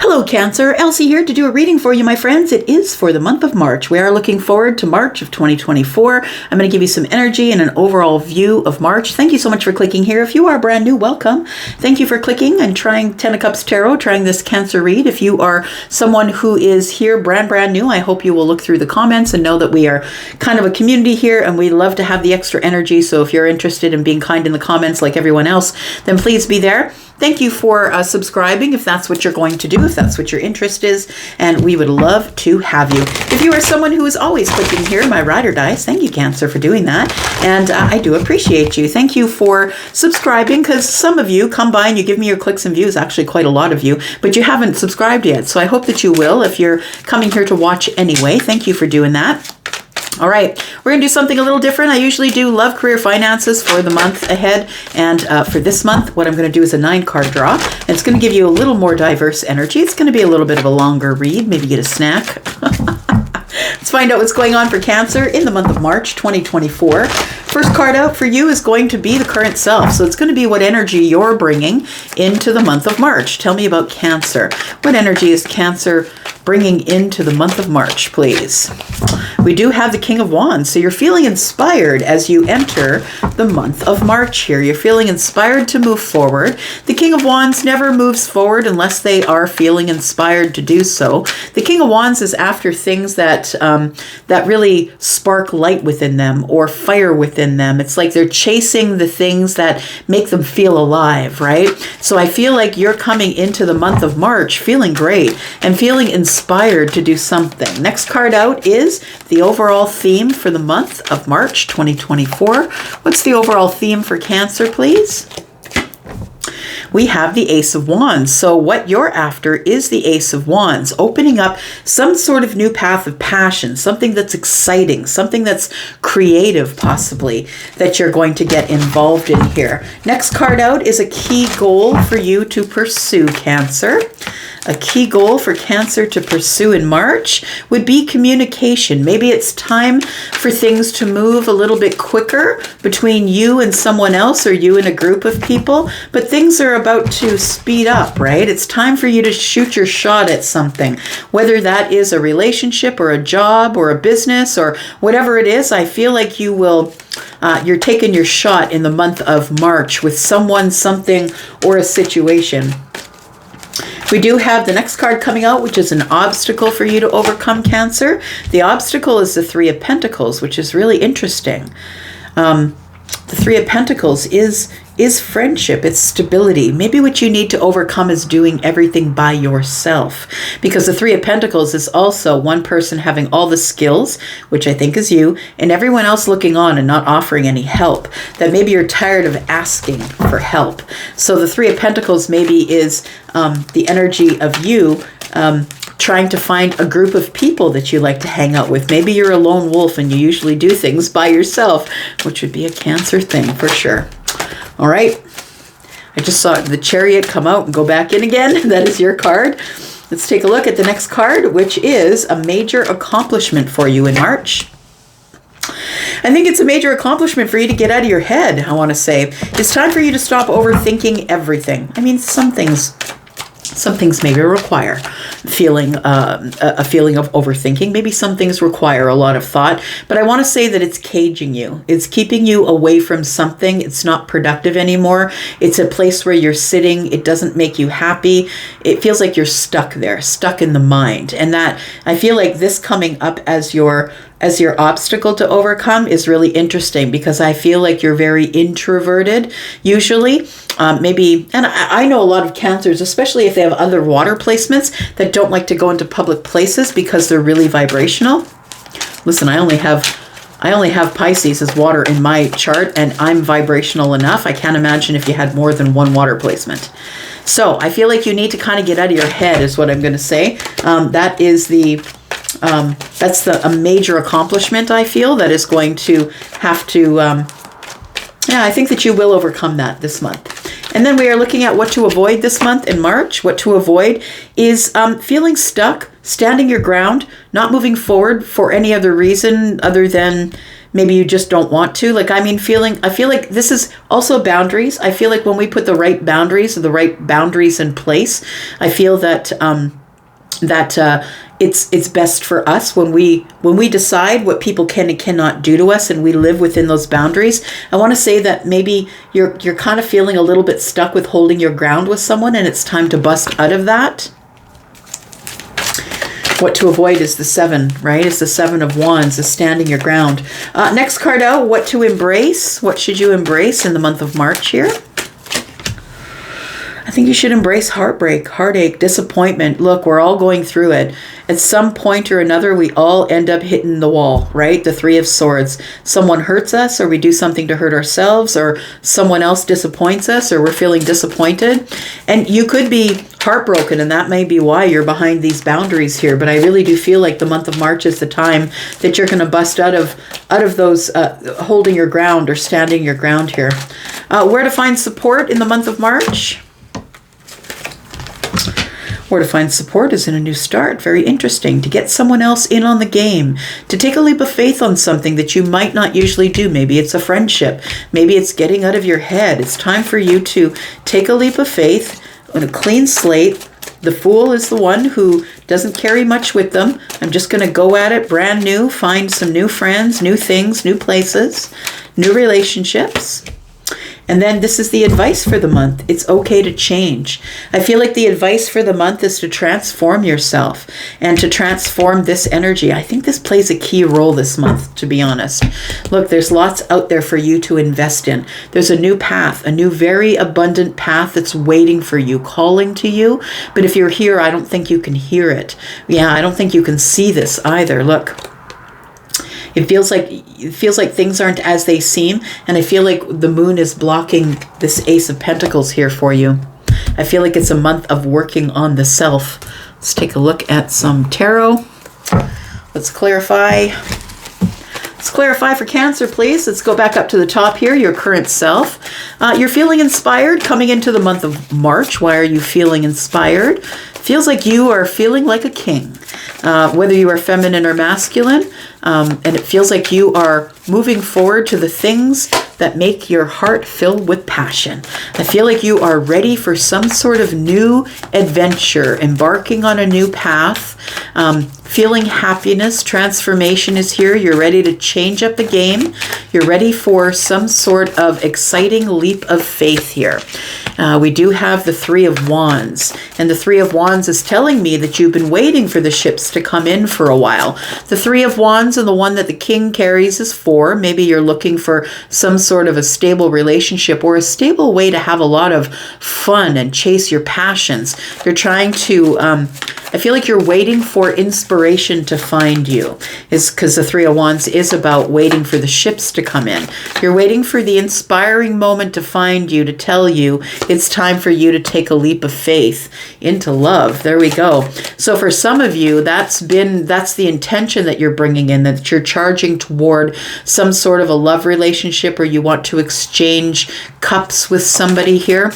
Hello Cancer, Elsie here to do a reading for you, my friends. It is for the month of March. We are looking forward to March of 2024. I'm going to give you some energy and an overall view of March. Thank you so much for clicking here. If you are brand new, welcome. Thank you for clicking and trying Ten of Cups Tarot, trying this Cancer read. If you are someone who is here brand new, I hope you will look through the comments and know that we are kind of a community here and we love to have the extra energy. So if you're interested in being kind in the comments like everyone else, then please be there. Thank you for subscribing if that's what you're going to do, if that's what your interest is, and we would love to have you. If you are someone who is always clicking here, my ride or dies, thank you, Cancer, for doing that, and I do appreciate you. Thank you for subscribing, because some of you come by and you give me your clicks and views, actually quite a lot of you, but you haven't subscribed yet, so I hope that you will if you're coming here to watch anyway. Thank you for doing that. All right, we're going to do something a little different. I usually do love, career, finances for the month ahead. And for this month, what I'm going to do is a 9-card draw. And it's going to give you a little more diverse energy. It's going to be a little bit of a longer read. Maybe get a snack. Let's find out what's going on for Cancer in the month of March 2024. First card out for you is going to be the current self. So it's going to be what energy you're bringing into the month of March. Tell me about Cancer. What energy is Cancer bringing into the month of March, please? We do have the King of Wands, so you're feeling inspired as you enter the month of March here. You're feeling inspired to move forward. The King of Wands never moves forward unless they are feeling inspired to do so. The King of Wands is after things that that really spark light within them or fire within them. It's like they're chasing the things that make them feel alive, right? So I feel like you're coming into the month of March feeling great and feeling inspired to do something. Next card out is the overall theme for the month of March 2024. What's the overall theme for Cancer, please? We have the Ace of Wands. So what you're after is the Ace of Wands, opening up some sort of new path of passion, something that's exciting, something that's creative possibly that you're going to get involved in here. Next card out is a key goal for you to pursue, Cancer. A key goal for Cancer to pursue in March would be communication. Maybe it's time for things to move a little bit quicker between you and someone else or you and a group of people, but things are about to speed up, right? It's time for you to shoot your shot at something, whether that is a relationship or a job or a business or whatever it is. I feel like you will you're taking your shot in the month of March with someone, something, or a situation. We do have the next card coming out, which is an obstacle for you to overcome, Cancer. The obstacle is the Three of Pentacles, which is really interesting. The Three of Pentacles is friendship, it's stability. Maybe what you need to overcome is doing everything by yourself, because the Three of Pentacles is also one person having all the skills, which I think is you, and everyone else looking on and not offering any help, that maybe you're tired of asking for help. So the Three of Pentacles maybe is the energy of you trying to find a group of people that you like to hang out with. Maybe you're a lone wolf and you usually do things by yourself, which would be a Cancer thing for sure. All right. I just saw the Chariot come out and go back in again. That is your card. Let's take a look at the next card, which is a major accomplishment for you in March. I think it's a major accomplishment for you to get out of your head, I want to say. It's time for you to stop overthinking everything. I mean, some things maybe require a feeling of overthinking. Maybe some things require a lot of thought, but I want to say that it's caging you. It's keeping you away from something. It's not productive anymore. It's a place where you're sitting. It doesn't make you happy. It feels like you're stuck there, stuck in the mind. And that I feel like this coming up as your obstacle to overcome is really interesting, because I feel like you're very introverted usually. Maybe, and I know a lot of Cancers, especially if they have other water placements, that don't like to go into public places because they're really vibrational. Listen, I only have Pisces as water in my chart, and I'm vibrational enough. I can't imagine if you had more than one water placement. So I feel like you need to kind of get out of your head is what I'm going to say. That is that's a major accomplishment, I feel, that is going to have to, I think that you will overcome that this month. And then we are looking at what to avoid this month in March. What to avoid is feeling stuck, standing your ground, not moving forward for any other reason other than maybe you just don't want to. Like, I feel like this is also boundaries. I feel like when we put the right boundaries in place, I feel that it's best for us when we decide what people can and cannot do to us, and we live within those boundaries. I want to say that maybe you're kind of feeling a little bit stuck with holding your ground with someone, and it's time to bust out of that. What to avoid is the 7, right? It's the 7 of Wands, is standing your ground. Next card out, what to embrace. What should you embrace in the month of March here? I think you should embrace heartbreak, heartache, disappointment. Look, we're all going through it. At some point or another, we all end up hitting the wall, right? The 3 of Swords. Someone hurts us, or we do something to hurt ourselves, or someone else disappoints us, or we're feeling disappointed. And you could be heartbroken, and that may be why you're behind these boundaries here. But I really do feel like the month of March is the time that you're going to bust out of those holding your ground or standing your ground here. Where to find support in the month of March? Where to find support is in a new start. Very interesting. To get someone else in on the game. To take a leap of faith on something that you might not usually do. Maybe it's a friendship. Maybe it's getting out of your head. It's time for you to take a leap of faith on a clean slate. The Fool is the one who doesn't carry much with them. I'm just going to go at it brand new. Find some new friends, new things, new places, new relationships. And then this is the advice for the month. It's okay to change. I feel like the advice for the month is to transform yourself and to transform this energy. I think this plays a key role this month, to be honest. Look, there's lots out there for you to invest in. There's a new path, a new very abundant path that's waiting for you, calling to you. But if you're here, I don't think you can hear it. Yeah, I don't think you can see this either. Look. It feels like things aren't as they seem, and I feel like the moon is blocking this Ace of Pentacles here for you. I feel like it's a month of working on the self. Let's take a look at some tarot. Let's clarify. Let's clarify for Cancer, please. Let's go back up to the top here, your current self. You're feeling inspired coming into the month of March. Why are you feeling inspired? Feels like you are feeling like a king, whether you are feminine or masculine. And it feels like you are moving forward to the things that make your heart fill with passion. I feel like you are ready for some sort of new adventure, embarking on a new path, feeling happiness. Transformation is here. You're ready to change up the game. You're ready for some sort of exciting leap of faith here. We do have the 3 of Wands, and the 3 of Wands is telling me that you've been waiting for the ships to come in for a while. The 3 of Wands and the one that the King carries is 4. Maybe you're looking for some sort of a stable relationship or a stable way to have a lot of fun and chase your passions. You're trying to, I feel like you're waiting for inspiration to find you, is because the 3 of Wands is about waiting for the ships to come in. You're waiting for the inspiring moment to find you, to tell you it's time for you to take a leap of faith into love. There we go. So for some of you, that's the intention that you're bringing in, that you're charging toward some sort of a love relationship, or you want to exchange cups with somebody here.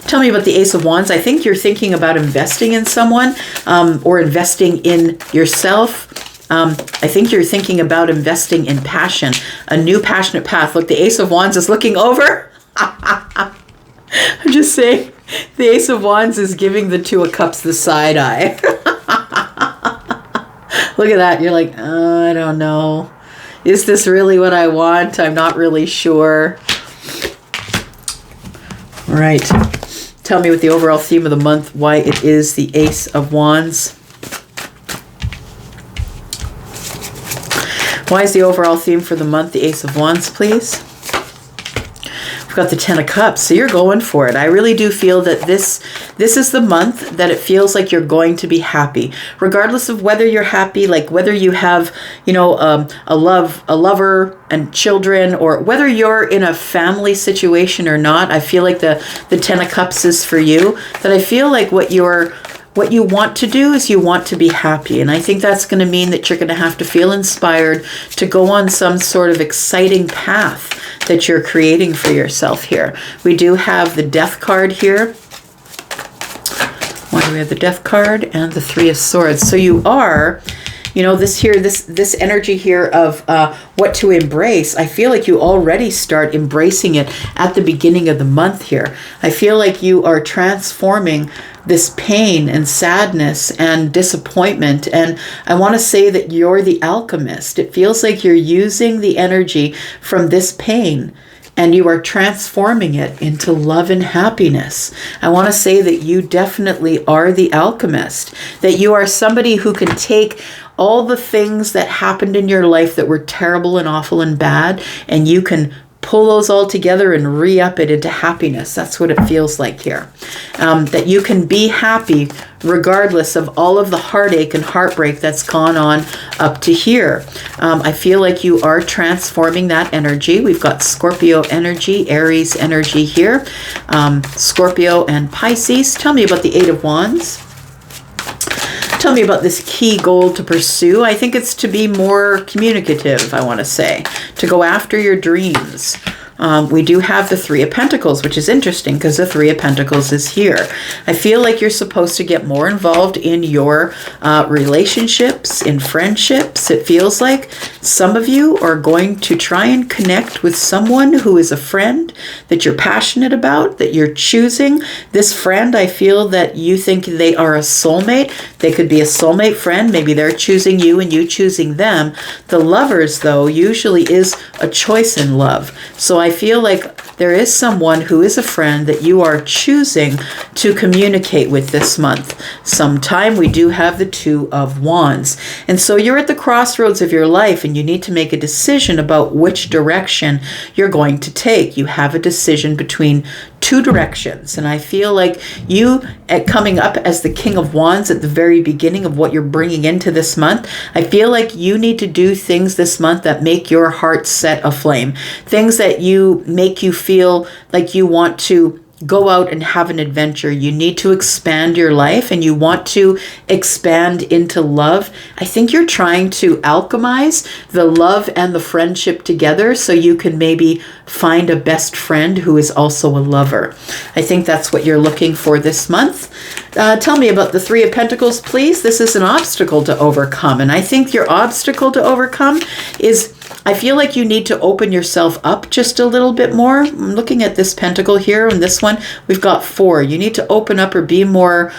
Tell me about the Ace of Wands. I think you're thinking about investing in someone, or investing in yourself. I think you're thinking about investing in passion, a new passionate path. Look, the Ace of Wands is looking over. I'm just saying, the Ace of Wands is giving the 2 of Cups the side eye. Look at that. You're like, I don't know. Is this really what I want? I'm not really sure. Right. Tell me what the overall theme of the month, why it is the Ace of Wands. Why is the overall theme for the month the Ace of Wands, please? We've got the 10 of Cups, so you're going for it. I really do feel that this is the month that it feels like you're going to be happy, regardless of whether you're happy, like whether you have, a lover and children, or whether you're in a family situation or not. I feel like the 10 of Cups is for you. That I feel like what you want to do is you want to be happy. And I think that's going to mean that you're going to have to feel inspired to go on some sort of exciting path that you're creating for yourself here. We do have the Death card here. Why do we have the Death card and the 3 of Swords? So you are You know, this energy here of what to embrace, I feel like you already start embracing it at the beginning of the month here. I feel like you are transforming this pain and sadness and disappointment. And I want to say that you're the alchemist. It feels like you're using the energy from this pain and you are transforming it into love and happiness. I want to say that you definitely are the alchemist, that you are somebody who can take all the things that happened in your life that were terrible and awful and bad, and you can pull those all together and re-up it into happiness. That's what it feels like here. That you can be happy regardless of all of the heartache and heartbreak that's gone on up to here. I feel like you are transforming that energy. We've got Scorpio energy, Aries energy here. Scorpio and Pisces. Tell me about the Eight of Wands. Tell me about this key goal to pursue. I think it's to be more communicative, I want to say, to go after your dreams. We do have the Three of Pentacles, which is interesting because the Three of Pentacles is here. I feel like you're supposed to get more involved in your relationships, in friendships. It feels like some of you are going to try and connect with someone who is a friend that you're passionate about, that you're choosing. This friend, I feel that you think they are a soulmate. They could be a soulmate friend. Maybe they're choosing you and you choosing them. The lovers, though, usually is a choice in love. So I feel like there is someone who is a friend that you are choosing to communicate with this month. Sometime we do have the Two of Wands. And so you're at the crossroads of your life and you need to make a decision about which direction you're going to take. You have a decision between two directions. And I feel like you coming up as the King of Wands at the very beginning of what you're bringing into this month, I feel like you need to do things this month that make your heart set aflame. Things that make you feel like you want to go out and have an adventure. You need to expand your life and you want to expand into love. I think you're trying to alchemize the love and the friendship together so you can maybe find a best friend who is also a lover. I think that's what you're looking for this month. Tell me about the Three of Pentacles, please. This is an obstacle to overcome. And I think your obstacle to overcome is, I feel like you need to open yourself up just a little bit more. I'm looking at this pentacle here and this one. We've got 4. You need to open up or be more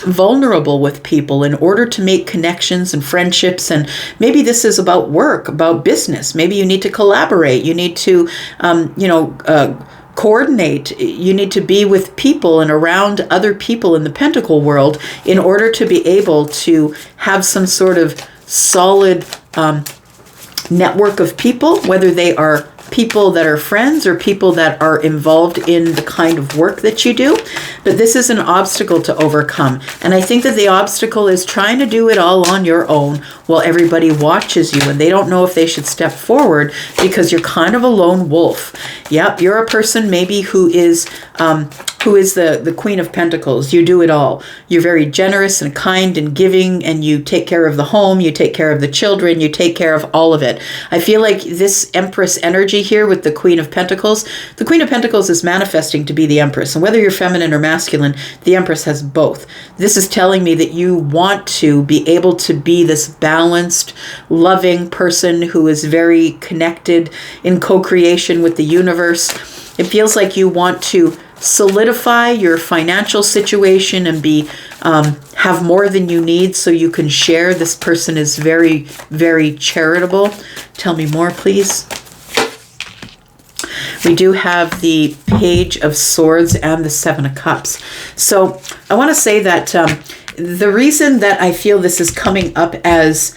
vulnerable with people in order to make connections and friendships. And maybe this is about work, about business. Maybe you need to collaborate. You need to, coordinate. You need to be with people and around other people in the pentacle world in order to be able to have some sort of solid network of people, whether they are people that are friends or people that are involved in the kind of work that you do. But this is an obstacle to overcome. And I think that the obstacle is trying to do it all on your own while everybody watches you and they don't know if they should step forward because you're kind of a lone wolf. Yep, you're a person maybe who is the Queen of Pentacles. You do it all. You're very generous and kind and giving, and you take care of the home, you take care of the children, you take care of all of it. I feel like this Empress energy here with the Queen of Pentacles is manifesting to be the Empress. And whether you're feminine or masculine, the Empress has both. This is telling me that you want to be able to be this balanced, loving person who is very connected in co-creation with the universe. It feels like you want to solidify your financial situation and have more than you need so you can share. This person is very, very charitable. Tell me more, please. We do have the Page of Swords and the Seven of Cups. So I want to say that the reason that I feel this is coming up as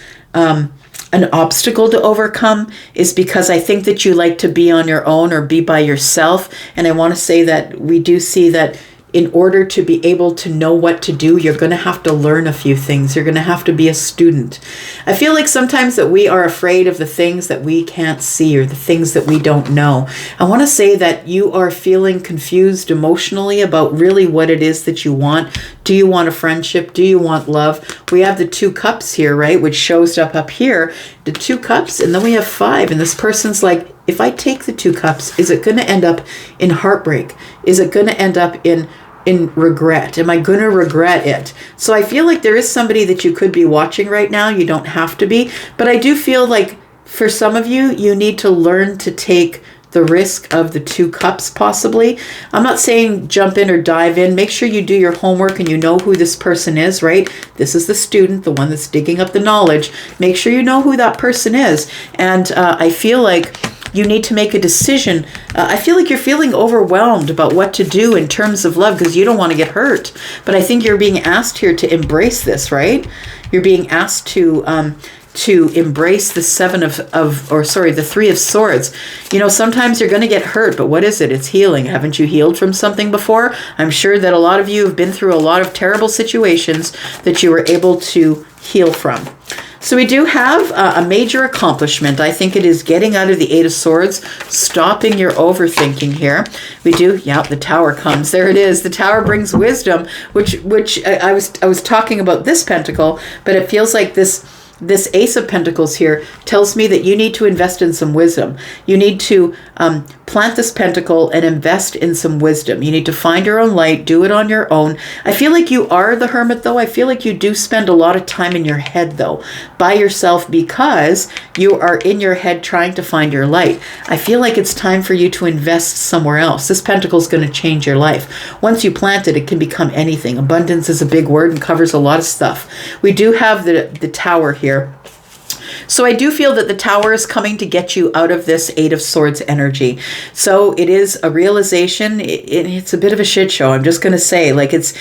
an obstacle to overcome is because I think that you like to be on your own or be by yourself. And I want to say that we do see that in order to be able to know what to do, you're going to have to learn a few things. You're going to have to be a student. I feel like sometimes that we are afraid of the things that we can't see or the things that we don't know. I want to say that you are feeling confused emotionally about really what it is that you want. Do you want a friendship? Do you want love? We have the 2 cups here, right? Which shows up here, the 2 cups, and then we have 5. And this person's like, if I take the 2 cups, is it going to end up in heartbreak? Is it going to end up in in regret? Am I going to regret it? So I feel like there is somebody that you could be watching right now. You don't have to be, but I do feel like for some of you, you need to learn to take the risk of the 2 cups possibly. I'm not saying jump in or dive in. Make sure you do your homework and you know who this person is, right? This is the student, the one that's digging up the knowledge. Make sure you know who that person is. And I feel like you need to make a decision. I feel like you're feeling overwhelmed about what to do in terms of love because you don't want to get hurt. But I think you're being asked here to embrace this, right? You're being asked to embrace the the 3 of Swords. You know, sometimes you're going to get hurt, but what is it? It's healing. Haven't you healed from something before? I'm sure that a lot of you have been through a lot of terrible situations that you were able to heal from. So we do have a major accomplishment. I think it is getting out of the 8 of Swords, stopping your overthinking here. We do, yeah, the Tower comes. There it is. The Tower brings wisdom, which I was talking about this pentacle, but it feels like this Ace of Pentacles here tells me that you need to invest in some wisdom. You need to plant this pentacle and invest in some wisdom. You need to find your own light, do it on your own. I feel like you are the Hermit, though. I feel like you do spend a lot of time in your head, though, by yourself, because you are in your head trying to find your light. I feel like it's time for you to invest somewhere else. This pentacle is going to change your life. Once you plant it, it can become anything. Abundance is a big word and covers a lot of stuff. We do have the Tower here. So I do feel that the Tower is coming to get you out of this 8 of Swords energy. So it is a realization. It's a bit of a shit show. I'm just going to say, like, it's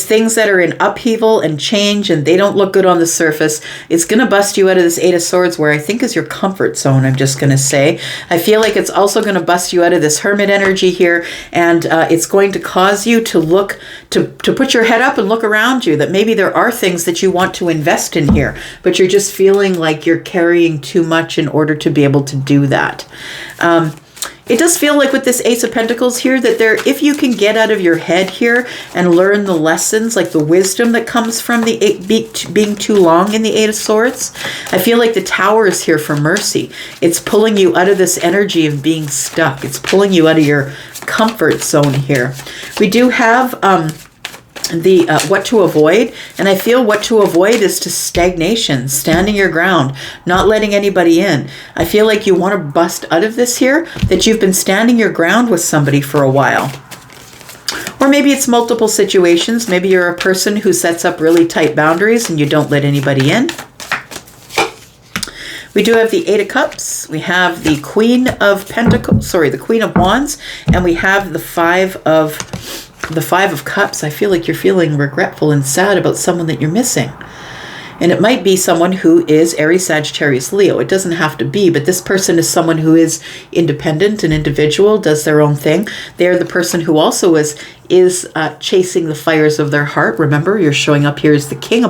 things that are in upheaval and change, and they don't look good on the surface. It's going to bust you out of this 8 of Swords, where I think is your comfort zone. I'm just going to say, I feel like it's also going to bust you out of this Hermit energy here, and it's going to cause you to look, to put your head up and look around you, that maybe there are things that you want to invest in here, but you're just feeling like you're carrying too much in order to be able to do that. It does feel like with this Ace of Pentacles here that if you can get out of your head here and learn the lessons, like the wisdom that comes from the being too long in the 8 of Swords, I feel like the Tower is here for mercy. It's pulling you out of this energy of being stuck. It's pulling you out of your comfort zone here. We do have the what to avoid, and I feel what to avoid is to stagnation, standing your ground, not letting anybody in. I feel like you want to bust out of this here, that you've been standing your ground with somebody for a while. Or maybe it's multiple situations. Maybe you're a person who sets up really tight boundaries and you don't let anybody in. We do have the 8 of Cups. We have the Queen of Pentacles, the Queen of Wands, and we have the 5 of Cups. I feel like you're feeling regretful and sad about someone that you're missing. And it might be someone who is Aries, Sagittarius, Leo. It doesn't have to be, but this person is someone who is independent, an individual, does their own thing. They're the person who also is chasing the fires of their heart. Remember, you're showing up here as the King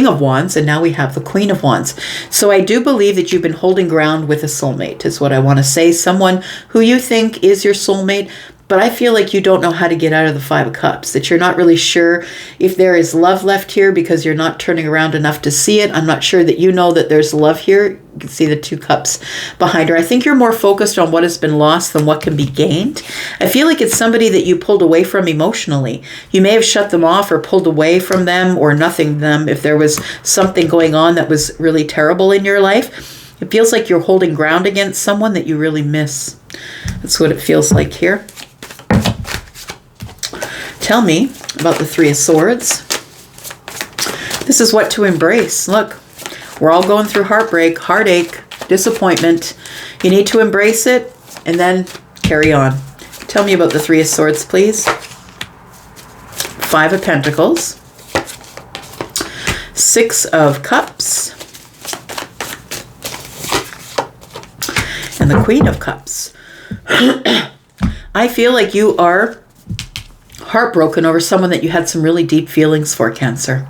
of Wands, and now we have the Queen of Wands. So I do believe that you've been holding ground with a soulmate, is what I want to say. Someone who you think is your soulmate, but I feel like you don't know how to get out of the 5 of Cups, that you're not really sure if there is love left here because you're not turning around enough to see it. I'm not sure that you know that there's love here. You can see the 2 cups behind her. I think you're more focused on what has been lost than what can be gained. I feel like it's somebody that you pulled away from emotionally. You may have shut them off or pulled away from them or nothing them if there was something going on that was really terrible in your life. It feels like you're holding ground against someone that you really miss. That's what it feels like here. Tell me about the 3 of Swords. This is what to embrace. Look, we're all going through heartbreak, heartache, disappointment. You need to embrace it and then carry on. Tell me about the 3 of Swords, please. 5 of Pentacles. 6 of Cups. And the Queen of Cups. I feel like you are heartbroken over someone that you had some really deep feelings for, Cancer.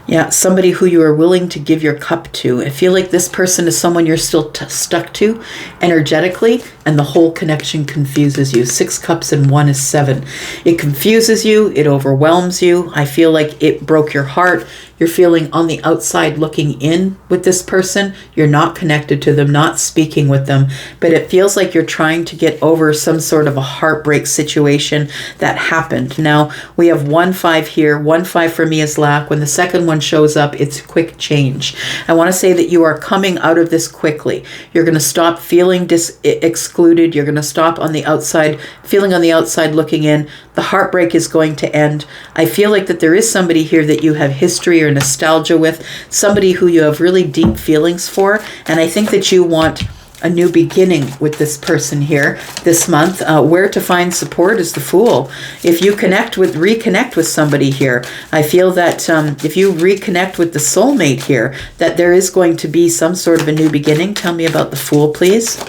Yeah, somebody who you are willing to give your cup to. I feel like this person is someone you're still stuck to energetically. and the whole connection confuses you. 6 cups and 1 is 7. It confuses you. It overwhelms you. I feel like it broke your heart. You're feeling on the outside looking in with this person. You're not connected to them, not speaking with them, but it feels like you're trying to get over some sort of a heartbreak situation that happened. Now, we have 1-5 here. 1-5 for me is lack. When the second one shows up, it's quick change. I want to say that you are coming out of this quickly. You're going to stop feeling excluded. You're going to stop on the outside, feeling on the outside looking in. The heartbreak is going to end. I feel like that there is somebody here that you have history or nostalgia with, somebody who you have really deep feelings for, and I think that you want a new beginning with this person here this month. Where to find support is the Fool. If you reconnect with somebody here, I feel that if you reconnect with the soulmate here, that there is going to be some sort of a new beginning. Tell me about the Fool, please.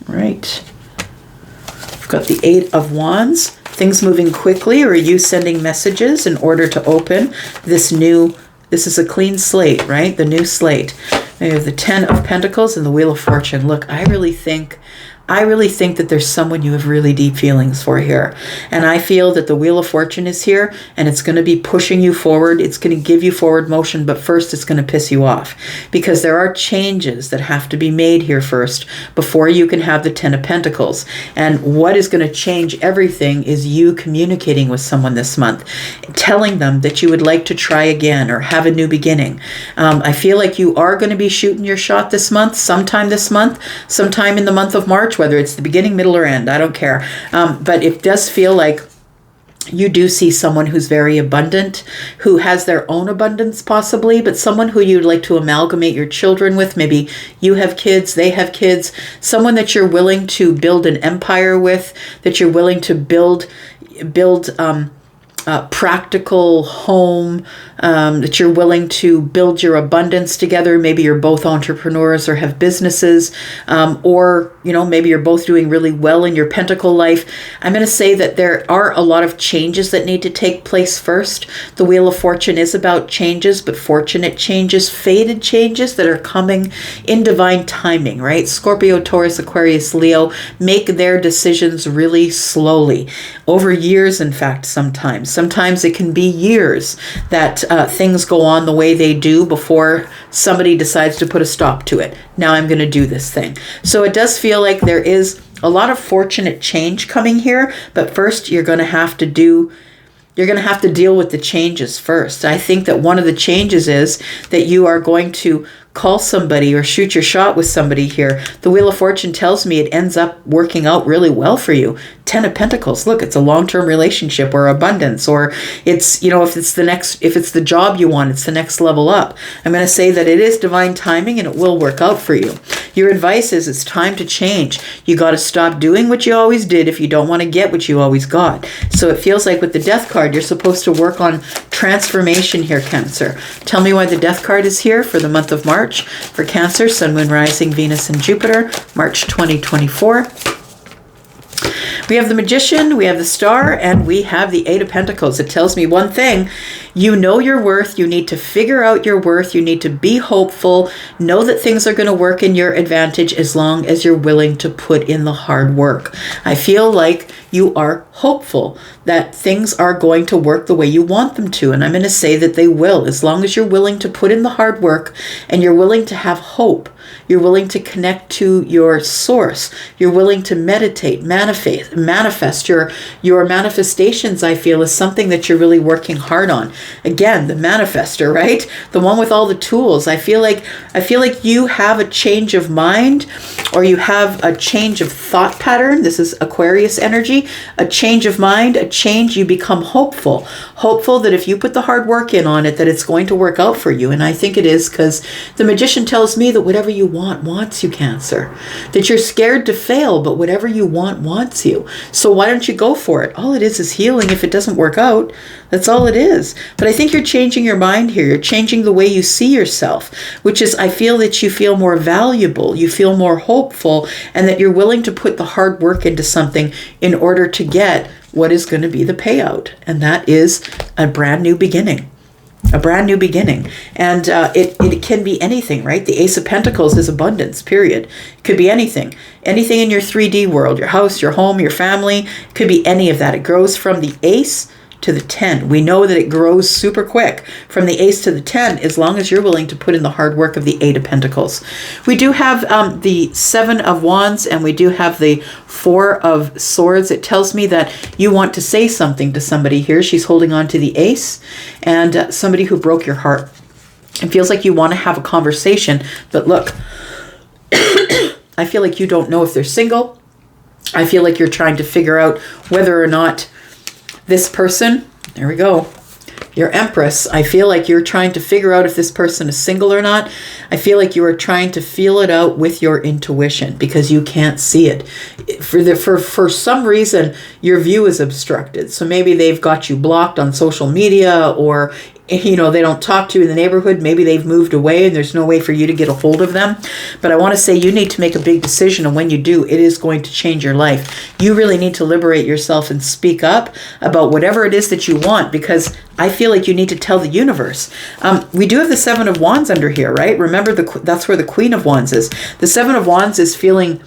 All right. We've got the 8 of Wands. Things moving quickly, or are you sending messages in order to open this is a clean slate, right? The new slate. We have the 10 of Pentacles and the Wheel of Fortune. Look, I really think that there's someone you have really deep feelings for here. And I feel that the Wheel of Fortune is here and it's going to be pushing you forward. It's going to give you forward motion, but first it's going to piss you off because there are changes that have to be made here first before you can have the 10 of Pentacles. And what is going to change everything is you communicating with someone this month, telling them that you would like to try again or have a new beginning. I feel like you are going to be shooting your shot sometime this month, sometime in the month of March, whether it's the beginning, middle, or end, I don't care. But it does feel like you do see someone who's very abundant, who has their own abundance possibly, but someone who you'd like to amalgamate your children with. Maybe you have kids, they have kids, someone that you're willing to build an empire with, that you're willing to build practical home, that you're willing to build your abundance together. Maybe you're both entrepreneurs or have businesses, or maybe you're both doing really well in your pentacle life. I'm going to say that there are a lot of changes that need to take place first. The Wheel of Fortune is about changes, but fortunate changes, fated changes that are coming in divine timing, right? Scorpio, Taurus, Aquarius, Leo make their decisions really slowly, over years, in fact, sometimes. Sometimes it can be years that things go on the way they do before somebody decides to put a stop to it. Now I'm going to do this thing. So it does feel like there is a lot of fortunate change coming here, but first you're going to have to deal with the changes first. I think that one of the changes is that you are going to call somebody or shoot your shot with somebody here. The Wheel of Fortune tells me it ends up working out really well for you. 10 of Pentacles. Look, it's a long-term relationship or abundance, or it's, if it's the job you want, it's the next level up. I'm going to say that it is divine timing and it will work out for you. Your advice is it's time to change. You got to stop doing what you always did if you don't want to get what you always got. So it feels like with the Death card, you're supposed to work on transformation here, Cancer. Tell me why the Death card is here for the month of March for Cancer, Sun, Moon, Rising, Venus, and Jupiter, March 2024. We have the Magician, we have the Star, and we have the 8 of Pentacles. It tells me one thing. You know your worth. You need to figure out your worth. You need to be hopeful. Know that things are going to work in your advantage as long as you're willing to put in the hard work. I feel like you are hopeful that things are going to work the way you want them to. And I'm going to say that they will, as long as you're willing to put in the hard work and you're willing to have hope. You're willing to connect to your source. You're willing to meditate, manifest. Your manifestations, I feel, is something that you're really working hard on. Again, the manifester, right? The one with all the tools. I feel like you have a change of mind, or you have a change of thought pattern. This is Aquarius energy. A change of mind, a change. You become hopeful. Hopeful that if you put the hard work in on it, that it's going to work out for you. And I think it is, because the Magician tells me that whatever you want wants you, Cancer. That you're scared to fail, but whatever you want wants you. So why don't you go for it? All it is healing. If it doesn't work out, that's all it is. But I think you're changing your mind here. You're changing the way you see yourself, which is, I feel that you feel more valuable, you feel more hopeful, and that you're willing to put the hard work into something in order to get what is going to be the payout. And that is a brand new beginning. a brand new beginning. And it can be anything, right? The Ace of Pentacles is abundance, period. It could be anything. Anything in your 3D world, your house, your home, your family. It could be any of that. It grows from the Ace to the 10. We know that it grows super quick from the Ace to the 10 as long as you're willing to put in the hard work of the 8 of Pentacles. We do have the 7 of Wands, and we do have the 4 of Swords. It tells me that you want to say something to somebody here. She's holding on to the Ace, and somebody who broke your heart. It feels like you want to have a conversation, but look, I feel like you don't know if they're single. I feel like you're trying to figure out whether or not this person, there we go, your Empress, I feel like you're trying to figure out if this person is single or not. I feel like you are trying to feel it out with your intuition because you can't see it. For some reason, your view is obstructed. So maybe they've got you blocked on social media, or they don't talk to you in the neighborhood. Maybe they've moved away and there's no way for you to get a hold of them. But I want to say you need to make a big decision, and when you do, it is going to change your life. You really need to liberate yourself and speak up about whatever it is that you want, because I feel like you need to tell the universe. We do have the 7 of Wands under here, right? Remember, that's where the Queen of Wands is. The 7 of Wands is feeling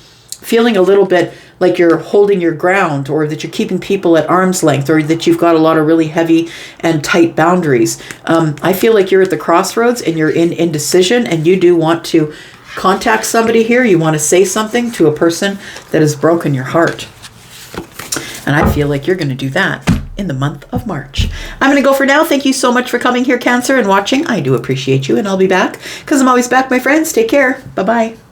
a little bit like you're holding your ground, or that you're keeping people at arm's length, or that you've got a lot of really heavy and tight boundaries. I feel like you're at the crossroads and you're in indecision, and you do want to contact somebody here. You want to say something to a person that has broken your heart. And I feel like you're going to do that in the month of March. I'm going to go for now. Thank you so much for coming here, Cancer, and watching. I do appreciate you, and I'll be back because I'm always back, my friends. Take care. Bye-bye.